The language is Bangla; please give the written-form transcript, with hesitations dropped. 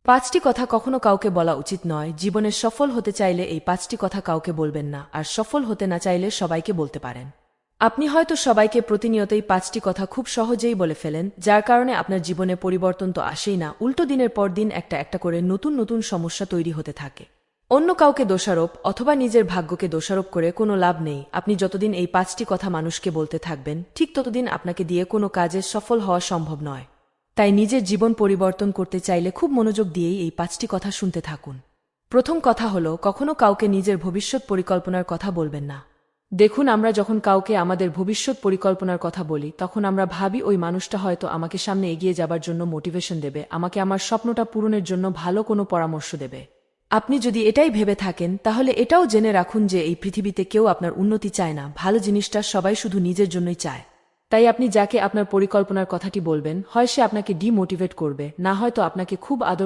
5টি কথা কখনো কাউকে বলা উচিত নয়। জীবনে সফল হতে চাইলে এই 5টি কথা কাউকে বলবেন না, আর সফল হতে না চাইলে সবাইকে বলতে পারেন। আপনি হয়তো সবাইকে প্রতিনিয়তই 5টি কথা খুব সহজেই বলে ফেলেন, যার কারণে আপনার জীবনে পরিবর্তন তো আসেই না, উল্টো দিনের পর দিন একটা একটা করে নতুন নতুন সমস্যা তৈরি হতে থাকে। অন্য কাউকে দোষারোপ অথবা নিজের ভাগ্যকে দোষারোপ করে কোনো লাভ নেই। আপনি যতদিন এই 5টি কথা মানুষকে বলতে থাকবেন, ঠিক ততদিন আপনাকে দিয়ে কোনো কাজে সফল হওয়া সম্ভব নয়। তাই নিজের জীবন পরিবর্তন করতে চাইলে খুব মনোযোগ দিয়েই এই 5টি কথা শুনতে থাকুন। প্রথম কথা হলো, কখনো কাউকে নিজের ভবিষ্যৎ পরিকল্পনার কথা বলবেন না। দেখুন, আমরা যখন কাউকে আমাদের ভবিষ্যৎ পরিকল্পনার কথা বলি, তখন আমরা ভাবি ওই মানুষটা হয়তো আমাকে সামনে এগিয়ে যাবার জন্য মোটিভেশন দেবে, আমাকে আমার স্বপ্নটা পূরণের জন্য ভালো কোনো পরামর্শ দেবে। আপনি যদি এটাই ভেবে থাকেন, তাহলে এটাও জেনে রাখুন যে এই পৃথিবীতে কেউ আপনার উন্নতি চায় না, ভালো জিনিসটা সবাই শুধু নিজের জন্যই চায়। তাই আপনি যাকে আপনার পরিকল্পনার কথাটি বলবেন, হয় সে আপনাকে ডিমোটিভেট করবে, না হয়তো আপনাকে খুব আদর